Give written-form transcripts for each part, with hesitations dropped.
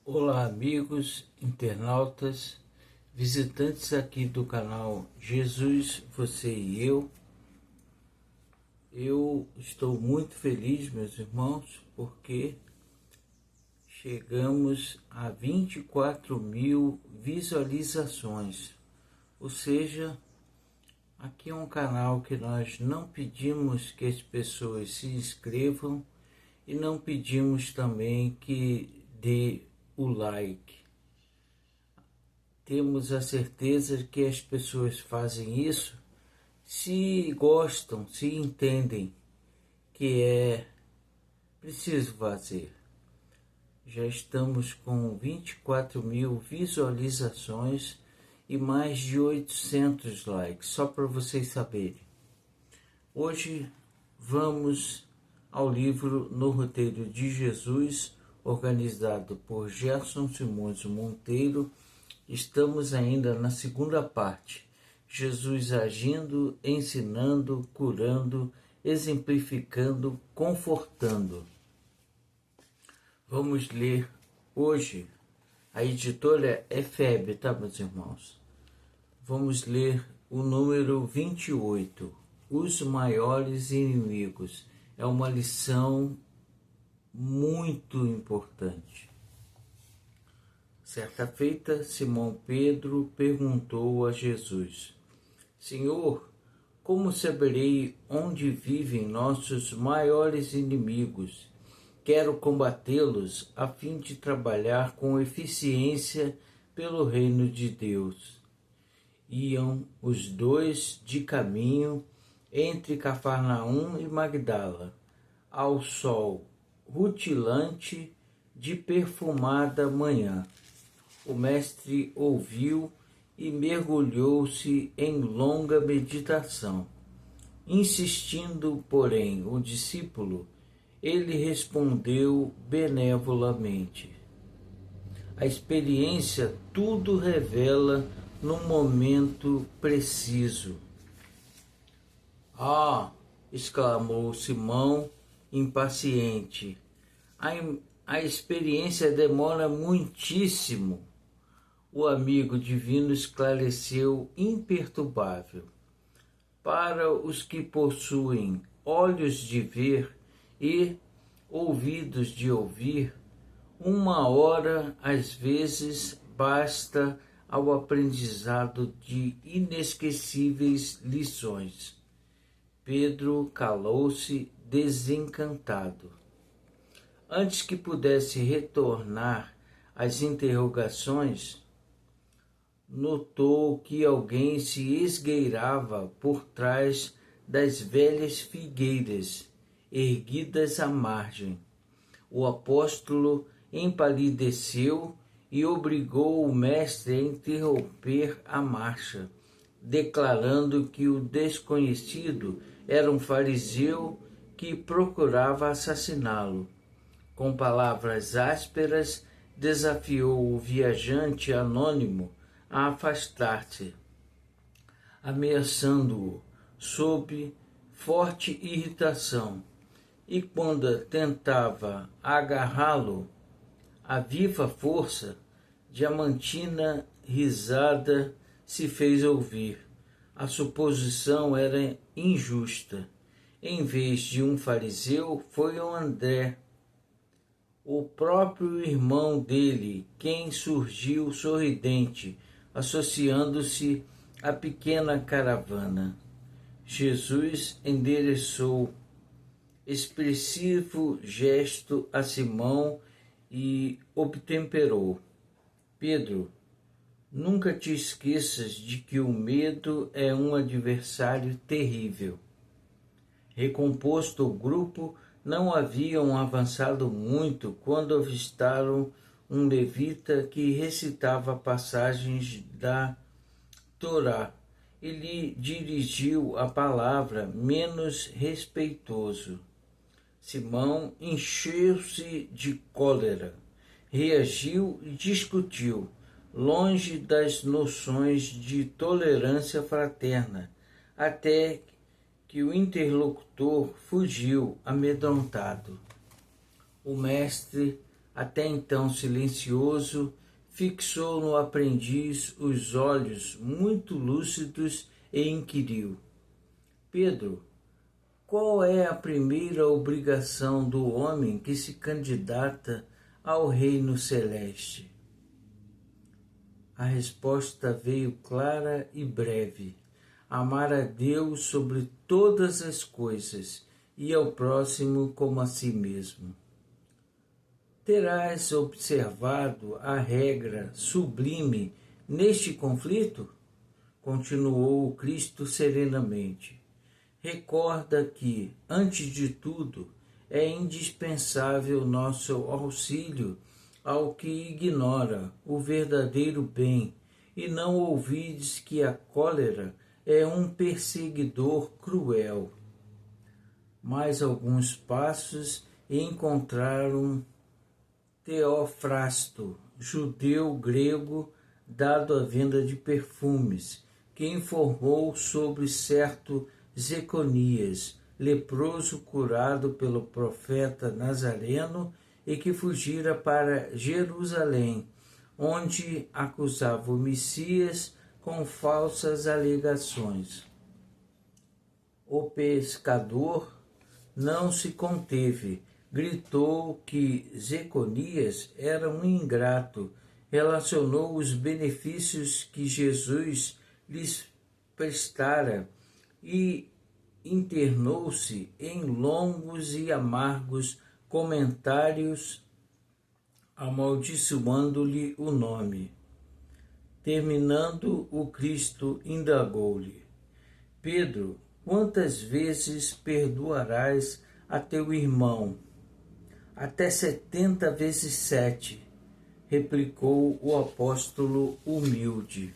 Olá, amigos, internautas, visitantes aqui do canal Jesus, Você e Eu. Eu estou muito feliz, meus irmãos, porque chegamos a 24.000 visualizações. Ou seja, aqui é um canal que nós não pedimos que as pessoas se inscrevam e não pedimos também que dê o like. Temos a certeza que as pessoas fazem isso se gostam, se entendem que é preciso fazer. Já estamos com 24.000 visualizações e mais de 800 likes, só para vocês saberem. Hoje vamos ao livro No Roteiro de Jesus, organizado por Gerson Simões Monteiro. Estamos ainda na segunda parte. Jesus agindo, ensinando, curando, exemplificando, confortando. Vamos ler hoje. A editora é FEB, tá, meus irmãos? Vamos ler o número 28. Os maiores inimigos. É uma lição muito importante. Certa feita, Simão Pedro perguntou a Jesus: Senhor, como saberei onde vivem nossos maiores inimigos? Quero combatê-los a fim de trabalhar com eficiência pelo reino de Deus. Iam os dois de caminho entre Cafarnaum e Magdala, ao sol rutilante de perfumada manhã. O mestre ouviu e mergulhou-se em longa meditação. Insistindo, porém, o discípulo, ele respondeu benevolamente: a experiência tudo revela no momento preciso. Ah! Exclamou Simão, impaciente. A experiência demora muitíssimo. O amigo divino esclareceu imperturbável. Para os que possuem olhos de ver e ouvidos de ouvir, 1 hora às vezes basta ao aprendizado de inesquecíveis lições. Pedro calou-se desencantado. Antes que pudesse retornar às interrogações, notou que alguém se esgueirava por trás das velhas figueiras erguidas à margem. O apóstolo empalideceu e obrigou o mestre a interromper a marcha, declarando que o desconhecido era um fariseu que procurava assassiná-lo. Com palavras ásperas, desafiou o viajante anônimo a afastar-se, ameaçando-o sob forte irritação. E quando tentava agarrá-lo, a viva força, diamantina risada se fez ouvir. A suposição era injusta. Em vez de um fariseu, foi um André, o próprio irmão dele, quem surgiu sorridente, associando-se à pequena caravana. Jesus endereçou expressivo gesto a Simão e obtemperou: Pedro, nunca te esqueças de que o medo é um adversário terrível. Recomposto o grupo, não haviam avançado muito quando avistaram um levita que recitava passagens da Torá e lhe dirigiu a palavra menos respeitoso. Simão encheu-se de cólera, reagiu e discutiu, longe das noções de tolerância fraterna, até que o interlocutor fugiu amedrontado. O mestre até então silencioso, fixou no aprendiz os olhos muito lúcidos e inquiriu: Pedro, qual é a primeira obrigação do homem que se candidata ao reino celeste? A resposta veio clara e breve: amar a Deus sobre todas as coisas e ao próximo como a si mesmo. Terás observado a regra sublime neste conflito? Continuou o Cristo serenamente. Recorda que, antes de tudo, é indispensável nosso auxílio ao que ignora o verdadeiro bem, e não ouvides que a cólera é um perseguidor cruel. Mais alguns passos e encontraram Teofrasto, judeu grego dado à venda de perfumes, que informou sobre certo Zeconias, leproso curado pelo profeta Nazareno e que fugira para Jerusalém, onde acusava o Messias com falsas alegações. O pescador não se conteve, gritou que Zeconias era um ingrato, relacionou os benefícios que Jesus lhes prestara e internou-se em longos e amargos comentários, amaldiçoando-lhe o nome. Terminando, o Cristo indagou-lhe: Pedro, quantas vezes perdoarás a teu irmão? Até 70 vezes 7, replicou o apóstolo humilde.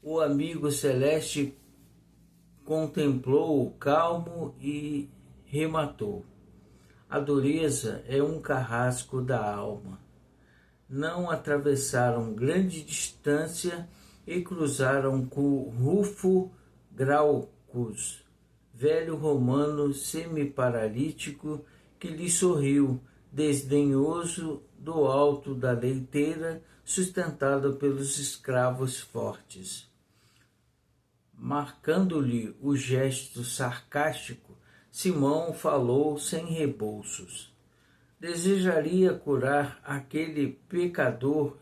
O amigo celeste contemplou-o calmo e rematou: a dureza é um carrasco da alma. Não atravessaram grande distância e cruzaram com Rufo Graucus, velho romano semi-paralítico, que lhe sorriu, desdenhoso do alto da leiteira sustentada pelos escravos fortes. Marcando-lhe o gesto sarcástico, Simão falou sem rebolsos: desejaria curar aquele pecador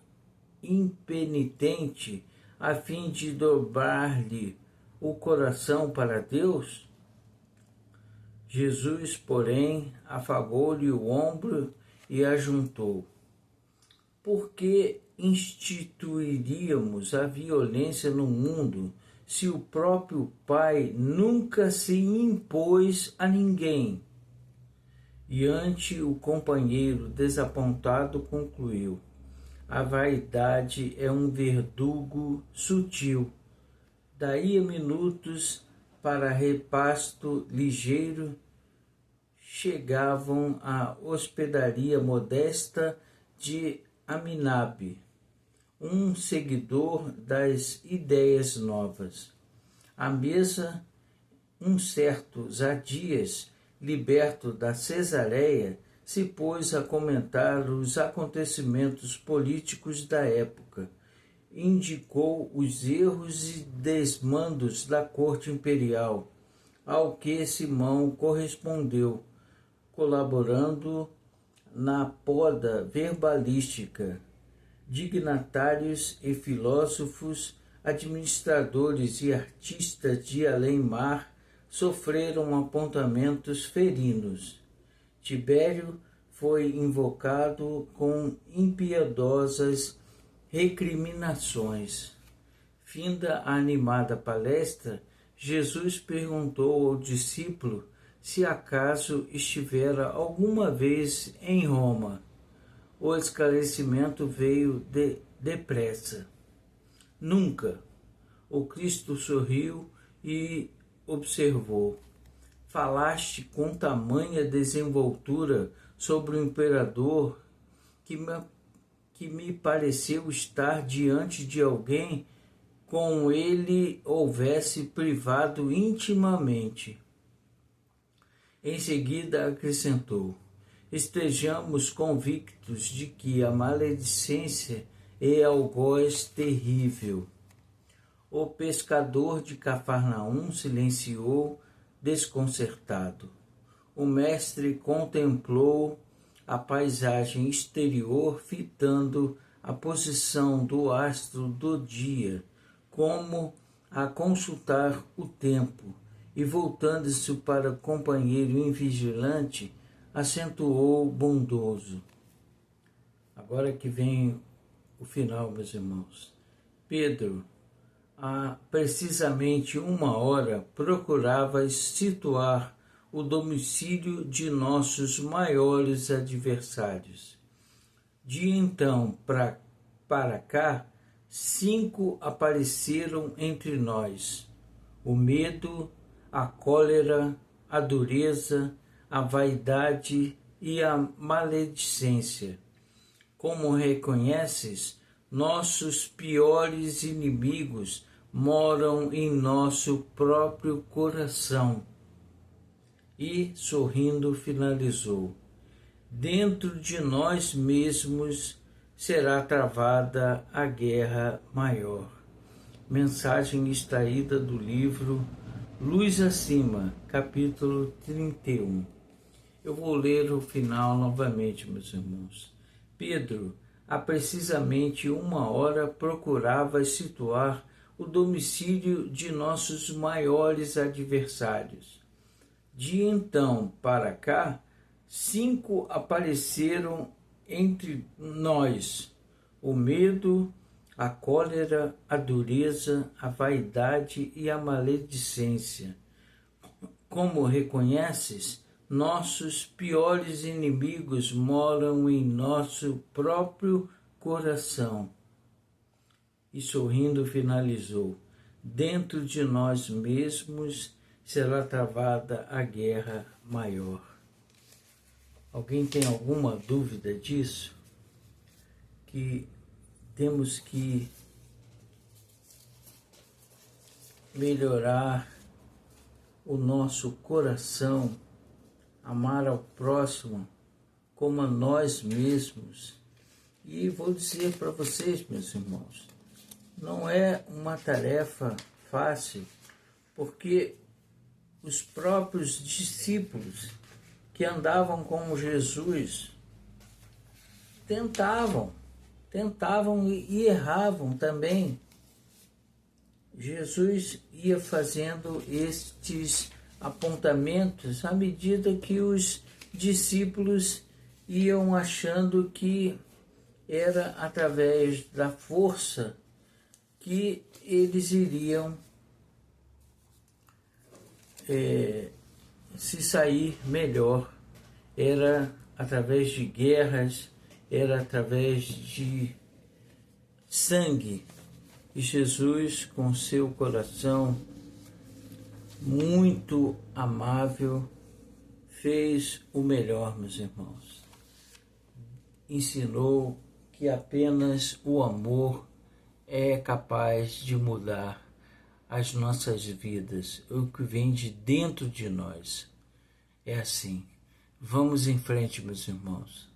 impenitente a fim de dobrar-lhe o coração para Deus? Jesus, porém, afagou-lhe o ombro e ajuntou: por que instituiríamos a violência no mundo se o próprio Pai nunca se impôs a ninguém? E ante o companheiro desapontado concluiu: a vaidade é um verdugo sutil. Daí a minutos, para repasto ligeiro, chegavam à hospedaria modesta de Aminab, um seguidor das ideias novas. À mesa, um certo Zadias, liberto da Cesareia, se pôs a comentar os acontecimentos políticos da época. Indicou os erros e desmandos da corte imperial, ao que Simão correspondeu, colaborando na poda verbalística. Dignatários e filósofos, administradores e artistas de além-mar sofreram apontamentos ferinos. Tibério foi invocado com impiedosas recriminações. Finda a animada palestra, Jesus perguntou ao discípulo se acaso estivera alguma vez em Roma. O esclarecimento veio depressa. Nunca. O Cristo sorriu e observou: falaste com tamanha desenvoltura sobre o imperador que me pareceu estar diante de alguém com ele houvesse privado intimamente. Em seguida acrescentou: estejamos convictos de que a maledicência é algoz terrível. O pescador de Cafarnaum silenciou, desconcertado. O mestre contemplou a paisagem exterior, fitando a posição do astro do dia, como a consultar o tempo, e voltando-se para o companheiro invigilante, acentuou bondoso. Agora que vem o final, meus irmãos. Pedro, há precisamente 1 hora, procuravas situar o domicílio de nossos maiores adversários. De então para cá, 5 apareceram entre nós: o medo, a cólera, a dureza, a vaidade e a maledicência. Como reconheces, nossos piores inimigos moram em nosso próprio coração. E, sorrindo, finalizou: dentro de nós mesmos será travada a guerra maior. Mensagem extraída do livro Luz Acima, capítulo 31. Eu vou ler o final novamente, meus irmãos. Pedro, há precisamente 1 hora, procurava situar o domicílio de nossos maiores adversários. De então para cá, 5 apareceram entre nós: o medo, a cólera, a dureza, a vaidade e a maledicência. Como reconheces, nossos piores inimigos moram em nosso próprio coração. E sorrindo finalizou: dentro de nós mesmos será travada a guerra maior. Alguém tem alguma dúvida disso? Que temos que melhorar o nosso coração, amar ao próximo como a nós mesmos. E vou dizer para vocês, meus irmãos, não é uma tarefa fácil, porque os próprios discípulos que andavam com Jesus tentavam e erravam também. Jesus ia fazendo estes apontamentos à medida que os discípulos iam achando que era através da força que eles iriam se sair melhor. Era através de guerras, era através de sangue. E Jesus, com seu coração muito amável, fez o melhor, meus irmãos. Ensinou que apenas o amor é capaz de mudar as nossas vidas, o que vem de dentro de nós. É assim. Vamos em frente, meus irmãos.